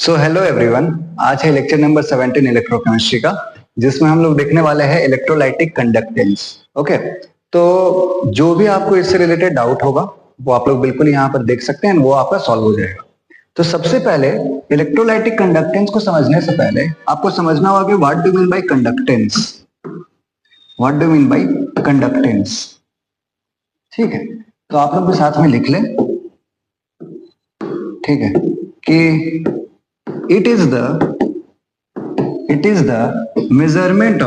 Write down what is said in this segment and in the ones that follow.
So hello everyone, आज है lecture number 17 electrochemistry का, जिसमें हम लोग देखने वाले हैं इलेक्ट्रोलाइटिक कंडक्टेंस। ओके, तो जो भी आपको इससे रिलेटेड डाउट होगा वो आप लोग बिल्कुल यहाँ पर देख सकते हैं, वो आपका सॉल्व हो जाएगा। तो सबसे पहले इलेक्ट्रोलाइटिक कंडक्टेंस को समझने से पहले आपको समझना होगा कि what do mean by conductance. What do mean by conductance? ठीक है, तो आप लोग भी साथ में लिख लें। ठीक है कि it is the measurement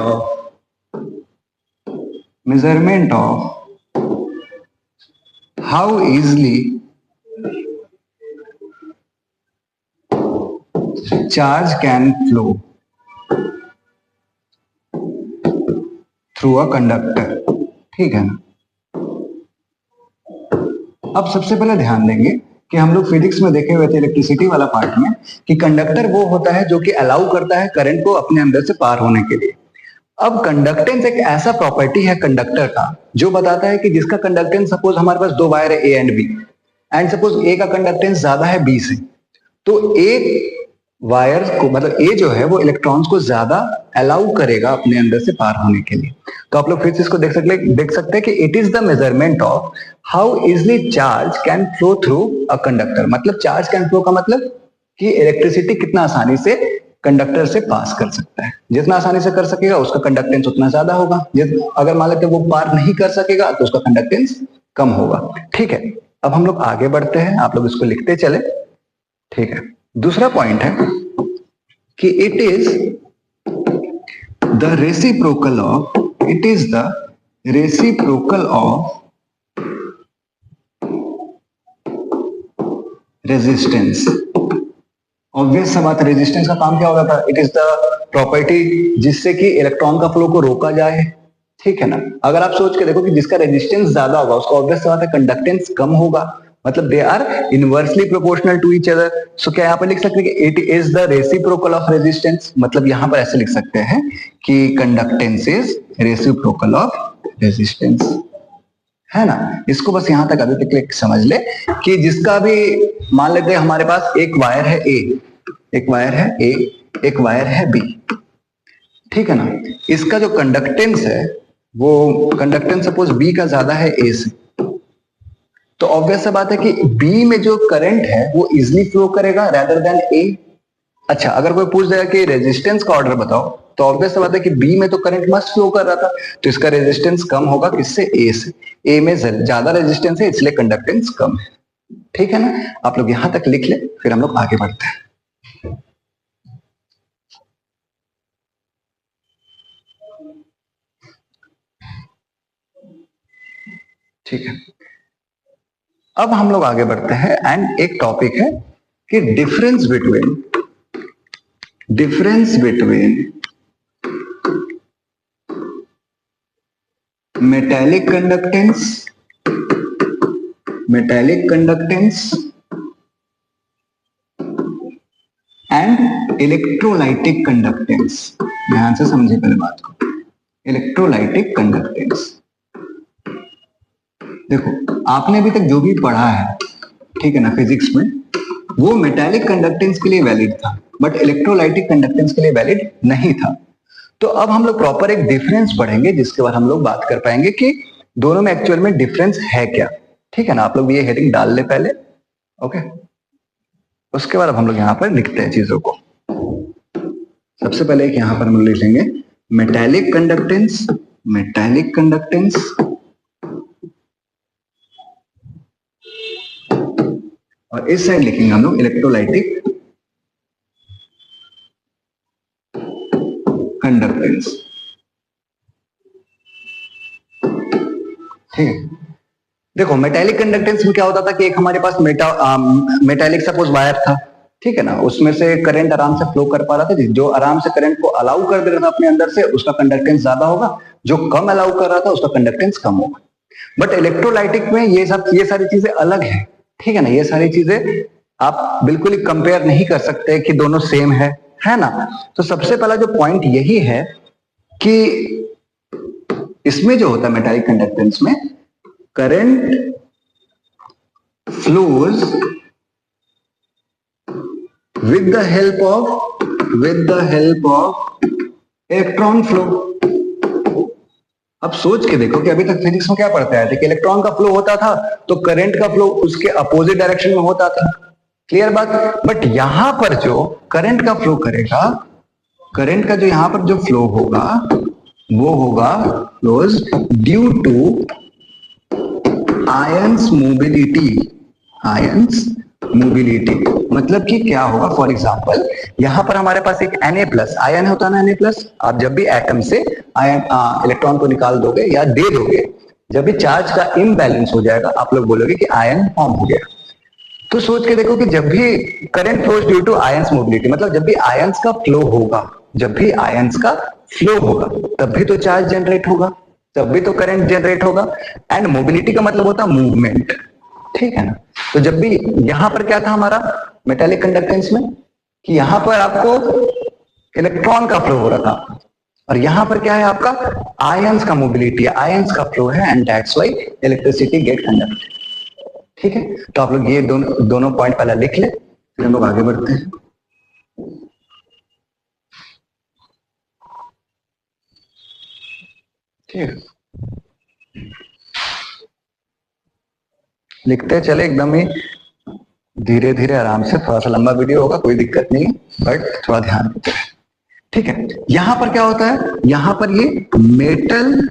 of how easily charge can flow through a conductor। ठीक है ना। अब सबसे पहले ध्यान देंगे कि हम लोग फिजिक्स में देखे हुए थे इलेक्ट्रिसिटी वाला पार्ट में कि कंडक्टर वो होता है जो कि अलाउ करता है करंट को अपने अंदर से पार होने के लिए। अब कंडक्टेंस एक ऐसा प्रॉपर्टी है कंडक्टर का जो बताता है कि जिसका कंडक्टेंस, सपोज हमारे पास दो वायर है A and B, and suppose A का कंडक्टेंस ज्यादा है बी से, तो एक वायर को, मतलब ए जो है वो इलेक्ट्रॉन्स को ज्यादा अलाउ करेगा अपने अंदर से पार होने के लिए। तो आप लोग फिर से इसको देख सकते हैं कि it is the measurement of how easily charge can flow through a conductor. मतलब चार्ज कैन फ्लो का मतलब कि इलेक्ट्रिसिटी कितना आसानी से कंडक्टर से पास कर सकता है। जितना आसानी से कर सकेगा उसका कंडक्टेंस उतना ज्यादा होगा। अगर मान लेते वो पार नहीं कर सकेगा तो उसका कंडक्टेंस कम होगा। ठीक है, अब हम लोग आगे बढ़ते हैं, आप लोग इसको लिखते चले। ठीक है, दूसरा पॉइंट है कि it is the reciprocal of resistance. Obvious सा बात है, रेजिस्टेंस का काम क्या होता था? इट इज द प्रॉपर्टी जिससे कि इलेक्ट्रॉन का फ्लो को रोका जाए। ठीक है ना। अगर आप सोच के देखो कि जिसका रेजिस्टेंस ज्यादा होगा उसका ऑब्वियस सा बात है कंडक्टेंस कम होगा, मतलब they are inversely proportional to each other. So क्या यहाँ पर लिख सकते हैं कि it is the reciprocal of resistance? मतलब यहाँ पर ऐसे लिख सकते हैं कि conductance is reciprocal of resistance, है ना। इसको बस यहां तक अभी तक समझ ले कि जिसका भी, मान लेते हैं हमारे पास एक वायर है ए, एक वायर है ए, एक वायर है बी। ठीक है ना। इसका जो कंडक्टेंस है वो कंडक्टेंस सपोज बी का ज्यादा है ए से, तो ऑब्वियस सा बात है कि बी में जो करंट है वो इजिली फ्लो करेगा रेदर देन ए। अच्छा, अगर कोई पूछ देगा कि रेजिस्टेंस का ऑर्डर बताओ, तो ऑब्वियस सा बात है कि बी में तो करंट मस्ट फ्लो कर रहा था, तो इसका रेजिस्टेंस कम होगा किससे? ए से। ए में ज्यादा रेजिस्टेंस है इसलिए कंडक्टेंस कम है। ठीक है ना। आप लोग यहां तक लिख ले, फिर हम लोग आगे बढ़ते हैं। ठीक है, अब हम लोग आगे बढ़ते हैं एंड एक टॉपिक है कि difference between metallic conductance and electrolytic conductance. ध्यान से समझिए पहले बात को। इलेक्ट्रोलाइटिक कंडक्टेंस, देखो आपने अभी तक जो भी पढ़ा है, ठीक है ना, फिजिक्स में, वो मेटालिक कंडक्टेंस के लिए वैलिड था बट इलेक्ट्रोलाइटिक कंडक्टेंस के लिए वैलिड नहीं था। तो अब हम लोग प्रॉपर एक डिफरेंस पढ़ेंगे जिसके बाद हम लोग बात कर पाएंगे कि दोनों में एक्चुअल में डिफरेंस है क्या। ठीक है ना। आप लोग ये हेडिंग डाल ले पहले। ओके, उसके बाद अब हम लोग यहां पर लिखते हैं चीजों को। सबसे पहले एक यहां पर हम लिख लेंगे मेटालिक कंडक्टेंस और इस साइड लिखेंगे हम लोग इलेक्ट्रोलाइटिक कंडक्टेंस। ठीक है, देखो मेटालिक कंडक्टेंस में क्या होता था कि एक हमारे पास मेटालिक सपोज वायर था, ठीक है ना, उसमें से करंट आराम से फ्लो कर पा रहा था। जो आराम से करंट को अलाउ कर दे रहा था अपने अंदर से उसका कंडक्टेंस ज्यादा होगा, जो कम अलाउ कर रहा था उसका कंडक्टेंस कम होगा। बट इलेक्ट्रोलाइटिक में ये सारी चीजें अलग है। ठीक है ना। ये सारी चीजें आप बिल्कुल ही कंपेयर नहीं कर सकते कि दोनों सेम है ना। तो सबसे पहला जो पॉइंट यही है कि इसमें जो होता है मेटालिक कंडक्टेंस में current flows with the help of electron flow. अब सोच के देखो कि अभी तक फिजिक्स में क्या पढ़ते आए थे कि इलेक्ट्रॉन का फ्लो होता था तो करंट का फ्लो उसके अपोजिट डायरेक्शन में होता था, क्लियर बात। बट यहां पर जो करंट का फ्लो करेगा, करंट का जो यहां पर जो फ्लो होगा वो होगा flows due to ions mobility. Ions mobility मतलब कि क्या होगा, फॉर एग्जांपल यहां पर हमारे पास एक Na+ आयन होता है ना, Na+। आप जब भी एटम से आयन इलेक्ट्रॉन को निकाल दोगे या दे दोगे, जब भी चार्ज का इम्बैलेंस हो जाएगा आप लोग बोलोगे कि आयन फॉर्म हो गया। तो सोच के देखो कि जब भी current flows due to ions mobility, मतलब जब भी आयंस का फ्लो होगा, जब भी आयंस का फ्लो होगा तब भी तो चार्ज जनरेट होगा, तब भी तो करंट जनरेट होगा। एंड मोबिलिटी का मतलब होता है मूवमेंट, ठीक है ना। तो जब भी यहां पर क्या था हमारा मेटालिक कंडक्टेंस में कि यहां पर आपको इलेक्ट्रॉन का फ्लो हो रहा था और यहां पर क्या है आपका आयंस का मोबिलिटी, आयंस का फ्लो है, and that's why electricity get conducted. ठीक है, तो आप लोग ये दोनों पॉइंट पहले लिख ले, फिर हम लोग आगे बढ़ते हैं। ठीक है, लिखते चले एकदम ही धीरे धीरे आराम से, थोड़ा सा लंबा वीडियो होगा कोई दिक्कत नहीं, बट थोड़ा ध्यान देते हैं। ठीक है, यहां पर क्या होता है, यहां पर ये मेटल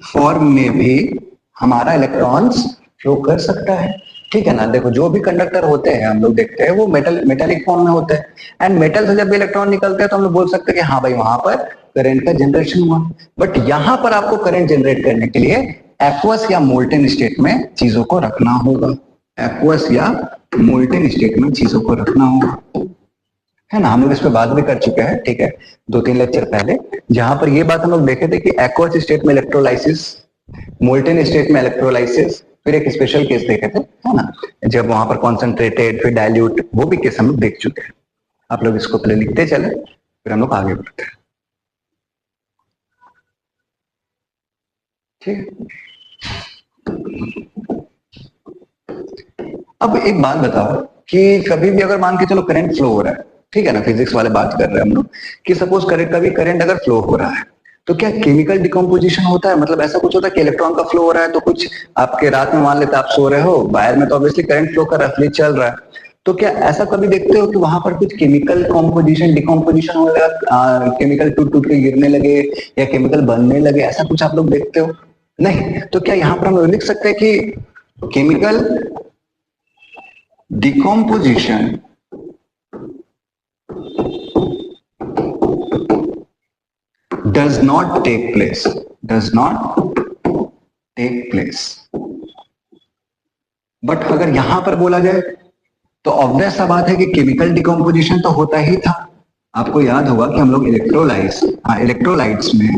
फॉर्म में भी हमारा इलेक्ट्रॉन्स फ्लो कर सकता है। ठीक है ना, देखो जो भी कंडक्टर होते हैं हम लोग देखते हैं वो मेटालिक फॉर्म में होते हैं, एंड मेटल से जब भी इलेक्ट्रॉन निकलते हैं तो हम लोग बोल सकते हैं कि हाँ भाई वहां पर करंट का जनरेशन हुआ। बट यहां पर आपको करंट जनरेट करने के लिए एक्वस या मोल्टेन स्टेट में चीजों को रखना होगा, एक्वस या मोल्टेन स्टेट में चीजों को रखना होगा, है ना। हम लोग इस पे बात भी कर चुके हैं, ठीक है, 2-3 लेक्चर पहले, जहां पर ये बात हम लोग देखे थे कि एक्वस स्टेट में इलेक्ट्रोलाइसिस, मोल्टेन स्टेट में इलेक्ट्रोलाइसिस, फिर एक स्पेशल केस देखे थे, है ना, जब वहां पर कॉन्सेंट्रेटेड फिर डाइल्यूट, वो भी केस हम लोग देख चुके हैं। आप लोग इसको पहले लिखते चले फिर हम लोग आगे बढ़ते हैं। ठीक, अब एक बात बताओ कि कभी भी अगर मान के चलो करंट फ्लो हो रहा है, ठीक है ना, फिजिक्स वाले बात कर रहे हैं हम लोग कि सपोज कभी करंट अगर फ्लो हो रहा है तो क्या केमिकल डिकम्पोजिशन होता है, मतलब ऐसा कुछ होता है कि इलेक्ट्रॉन का फ्लो हो रहा है तो कुछ आपके रात में मान लेते आप सो रहे हो, बाहर में तो ऑब्वियसली करंट फ्लो कर रहा है, फ्रिज चल रहा है, तो क्या ऐसा कभी देखते हो कि वहां पर कुछ केमिकल कॉम्पोजिशन डिकम्पोजिशन हो गया, केमिकल टूट टूट के गिरने लगे या केमिकल बनने लगे, ऐसा कुछ आप लोग देखते हो? नहीं, तो क्या यहाँ पर हम लोग लिख सकते हैं कि chemical decomposition does not take place, does not take place। But अगर यहां पर बोला जाए तो ऑब्वियस सा बात है कि केमिकल डिकम्पोजिशन तो होता ही था। आपको याद होगा कि हम लोग इलेक्ट्रोलाइट्स में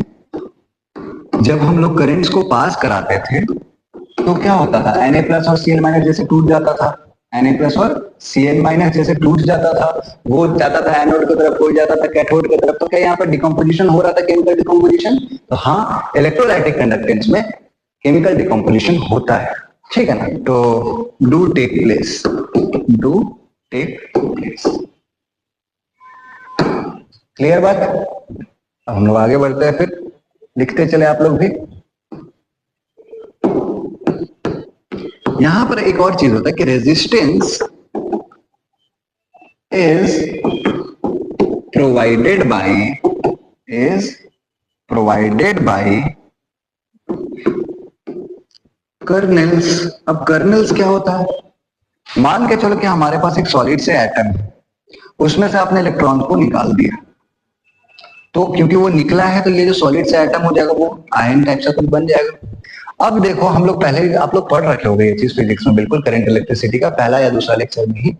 जब हम लोग करंट्स को पास कराते थे तो क्या होता था, Na+ और Cl- जैसे टूट जाता था, Na+ और Cl- जैसे टूट जाता था, वो जाता था एनोड की तरफ, कोई जाता था कैथोड की तरफ, तो क्या यहाँ पर डिकम्पोजिशन हो रहा था, केमिकल डिकम्पोजिशन? तो हाँ, इलेक्ट्रोलाइटिक कंडक्टेंस में केमिकल डिकम्पोजिशन होता है, ठीक है ना, तो do take place, do take place. Clear बात? अब हम लोग आगे बढ़ते हैं, फिर लिखते चले आप लोग भी। यहां पर एक और चीज होता है कि resistance is provided by kernels. अब कर्नेल्स क्या होता है, मान के चलो कि हमारे पास एक सॉलिड से एटम है, उसमें से आपने इलेक्ट्रॉन को निकाल दिया, तो क्योंकि वो निकला है तो ये जो सॉलिड से एटम हो जाएगा वो आयन टाइप का कुछ बन जाएगा। अब देखो हम लोग पहले ही आप लोग पढ़ रखे होंगे ये चीज फिजिक्स में, बिल्कुल करंट इलेक्ट्रिसिटी का पहला या दूसरा लेक्चर में ही,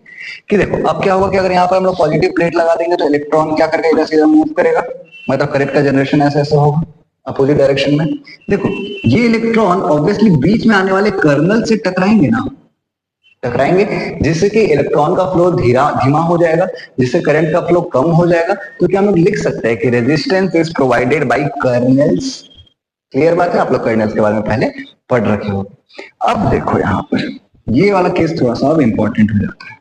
कि देखो अब क्या होगा कि अगर यहाँ पर हम लोग पॉजिटिव प्लेट लगा देंगे तो इलेक्ट्रॉन क्या करेगा, इधर से इधर मूव करेगा, मतलब करंट का जनरेशन ऐसे ऐसे होगा अपोजिट डायरेक्शन में। देखो ये इलेक्ट्रॉन ऑब्वियसली बीच में आने वाले कर्नल से टकराएंगे ना, टकराएंगे, जिससे कि इलेक्ट्रॉन का फ्लो धीमा हो जाएगा, जिससे करंट का फ्लो कम हो जाएगा। तो क्या हम लोग लिख सकते हैं कि resistance is provided by kernels. Clear बात है, आप लोग कर्नेल्स के बारे में पहले पढ़ रखे हो। अब देखो यहाँ पर ये वाला केस थोड़ा सा अब इंपॉर्टेंट हो जाता है।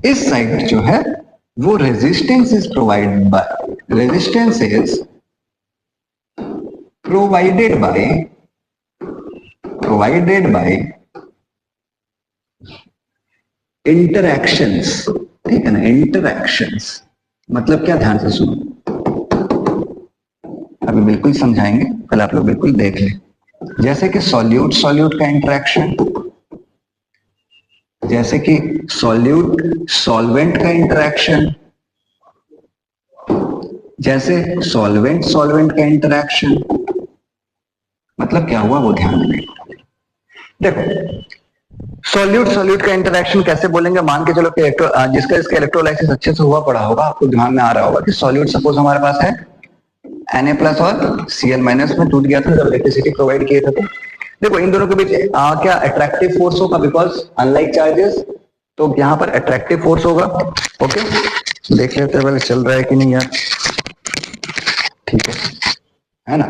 इस साइड जो है वो resistance is provided by interactions, ठीक है ना। इंटरैक्शंस मतलब क्या, ध्यान से सुनो, अभी बिल्कुल समझाएंगे, पहले आप लोग बिल्कुल देख लें। जैसे कि सॉल्यूट सॉल्यूट का इंटरैक्शन, जैसे कि सॉल्यूट सॉल्वेंट का इंटरैक्शन, जैसे सॉल्वेंट सॉल्वेंट का इंटरैक्शन, मतलब क्या हुआ वो ध्यान दें। देखो सॉल्यूट सॉल्यूट का इंटरैक्शन कैसे बोलेंगे, मान के चलो कि जिसका इसका इलेक्ट्रोलाइसिस अच्छे से हुआ पड़ा होगा, आपको दिमाग में आ रहा होगा कि सॉल्यूट सपोज हमारे पास है Na+ और Cl- में टूट गया था जब इलेक्ट्रिसिटी प्रोवाइड किए थे। तो देखो इन दोनों के बीच क्या अट्रैक्टिव फोर्स होगा, बिकॉज अनलाइक चार्जेस, तो यहाँ पर अट्रैक्टिव फोर्स होगा। ओके देख लेते हैं चल रहा है कि नहीं यार, ठीक है ना।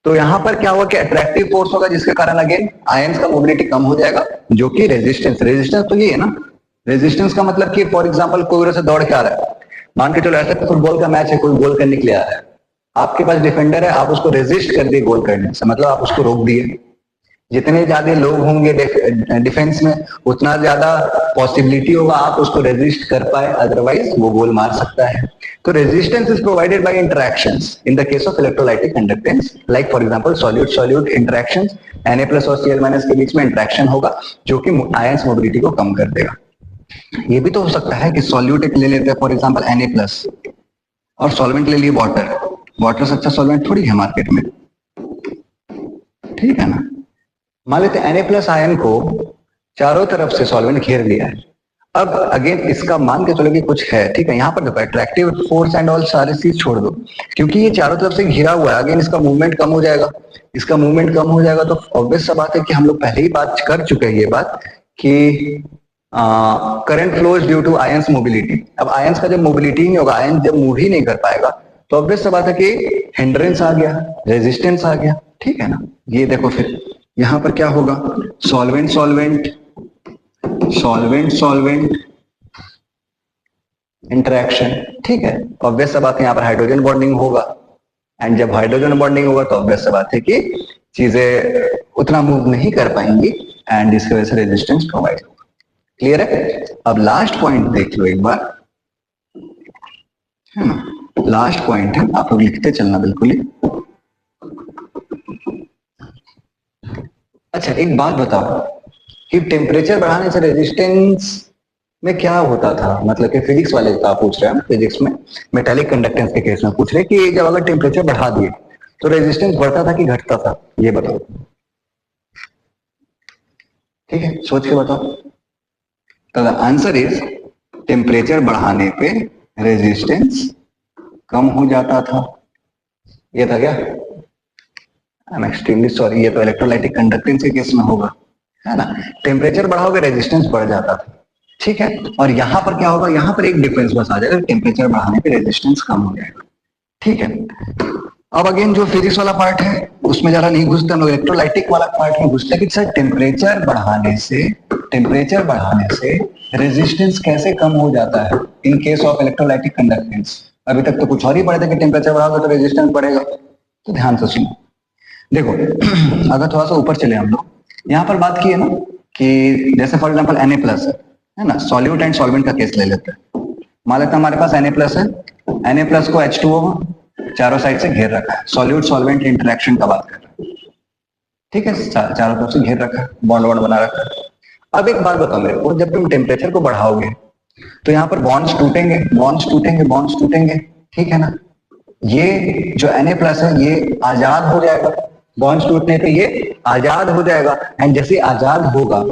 तो यहाँ पर क्या हुआ कि अट्रैक्टिव फोर्स होगा जिसके कारण अगेन आयंस का मोबिलिटी कम हो जाएगा, जो कि रेजिस्टेंस तो ये है ना। रेजिस्टेंस का मतलब कि फॉर एग्जांपल कोई से दौड़ के आ रहा है, मान के चलो ऐसा फुटबॉल का मैच है, कोई गोल करने के लिए आ रहा है, आपके पास डिफेंडर है, आप उसको रेजिस्ट कर दिए गोल करने से, मतलब आप उसको रोक दिए। जितने ज्यादा लोग होंगे डिफेंस में उतना ज्यादा पॉसिबिलिटी होगा आप उसको रेजिस्ट कर पाए, अदरवाइज वो गोल मार सकता है। तो resistance is provided by interactions in the case of electrolytic conductance, like for example solute solute interactions, Na+ और Cl- के बीच में इंटरैक्शन होगा जो कि आयंस मोबिलिटी को कम कर देगा। ये भी तो हो सकता है कि सॉल्यूट एक ले लेते हैं फॉर एग्जांपल Na+ और सॉल्वेंट ले लिए वाटर, वाटर से अच्छा सॉल्वेंट थोड़ी है मार्केट में, ठीक है ना। मान लेते Na+ आयन को चारों तरफ से सॉल्वेंट घेर लिया है। अब अगेन इसका मान के चलो कि कुछ है, ठीक है। यहाँ पर देखो अट्रैक्टिव फोर्स एंड ऑल सारे चीज छोड़ दो, क्योंकि ये चारों तरफ से घिरा हुआ है, अगेन इसका मूवमेंट कम हो जाएगा। इसका मूवमेंट कम हो जाएगा तो ऑब्वियस सा बात है कि हम लोग पहले ही बात कर चुके हैं ये बात कि current flows due to ions mobility. अब आयंस का जब मोबिलिटी नहीं होगा, आयन जब मूव ही नहीं कर पाएगा, तो ऑब्वियस सा बात है कि हिंड्रेंस आ गया, रेजिस्टेंस आ गया, ठीक है ना। ये देखो फिर यहां पर क्या होगा, solvent solvent solvent solvent interaction, ठीक है। ऑब्वियस सा बात है यहाँ पर हाइड्रोजन बॉन्डिंग होगा, एंड जब हाइड्रोजन बॉन्डिंग होगा तो ऑब्वियस सा बात है कि चीजें उतना मूव नहीं कर पाएंगी एंड इसकी वजह से रेजिस्टेंस प्रोवाइड होगा। क्लियर है। अब लास्ट पॉइंट देख लो एक बार, है ना। लास्ट पॉइंट है, आप लोग लिखते चलना बिल्कुल ही। अच्छा एक बात बताओ कि टेम्परेचर बढ़ाने से रेजिस्टेंस में क्या होता था, मतलब कि फिजिक्स वाले का पूछ रहे हैं, फिजिक्स में मेटालिक कंडक्टेंस के केस में पूछ रहे हैं कि जब अगर टेम्परेचर बढ़ा दिए तो रेजिस्टेंस बढ़ता था कि घटता था, ये बताओ। ठीक है सोच के बताओ। तो आंसर इज टेम्परेचर बढ़ाने पे रेजिस्टेंस कम हो जाता था। ये था क्या, आई एम एक्सट्रीमली सॉरी, ये तो इलेक्ट्रोलाइटिक कंडक्टेंस के केस में होगा, है ना। टेम्परेचर बढ़ाओगे रेजिस्टेंस बढ़ जाता था, ठीक है। और यहां पर क्या होगा, यहां पर एक डिफरेंस बस आ जाएगा, टेम्परेचर बढ़ाने पे रेजिस्टेंस कम हो जाएगा, ठीक है। अब अगेन जो फिजिक्स वाला पार्ट है उसमें ज्यादा नहीं घुसते हम लोग, इलेक्ट्रोलाइटिक वाला पार्ट में घुसते कि सर टेम्परेचर बढ़ाने से रेजिस्टेंस कैसे कम हो जाता है in case of electrolytic conductance. अभी तक तो कुछ और ही पढ़े थे कि टेम्परेचर बढ़ाओगे तो रेजिस्टेंस बढ़ेगा। तो ध्यान से सुनो, देखो अगर थोड़ा सा ऊपर चले हम लोग, यहाँ पर बात की है ना कि जैसे फॉर एग्जांपल Na+ है ना, सॉल्यूट एंड सॉल्वेंट का केस ले लेते हैं। मान लेते हैं हमारे पास Na+ है, Na+ को H2O चारों साइड से घेर रखा है, सॉल्यूट सॉल्वेंट इंटरेक्शन का बात कर रहे हैं, ठीक है। चारों तरफ से घेर रखा है, बॉन्ड वॉन्ड बना रखा है। अब एक बात बताओ मेरे को, जब तुम टेम्परेचर को बढ़ाओगे तो यहाँ पर बॉन्ड्स टूटेंगे, बॉन्ड्स टूटेंगे, बॉन्ड्स टूटेंगे, ठीक है ना। ये जो Na+ है ये आजाद हो जाएगा, बॉन्ड्स टूटने पे ये आजाद हो जाएगा, एंड जैसे आजाद होगा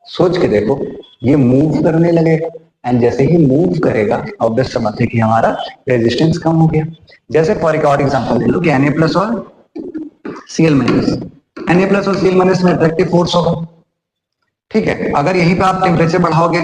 सोच के देखो ये मूव करने लगेगा, एंड जैसे ही मूव करेगा ऑब्वियस समझ है कि हमारा रेजिस्टेंस कम हो गया। जैसे फॉर एक और एग्जांपल ले लो कि Na+ और Cl-, Na+ और Cl- में अट्रैक्टिव फोर्स होगा, ठीक है। अगर यहीं पे आप टेम्परेचर बढ़ाओगे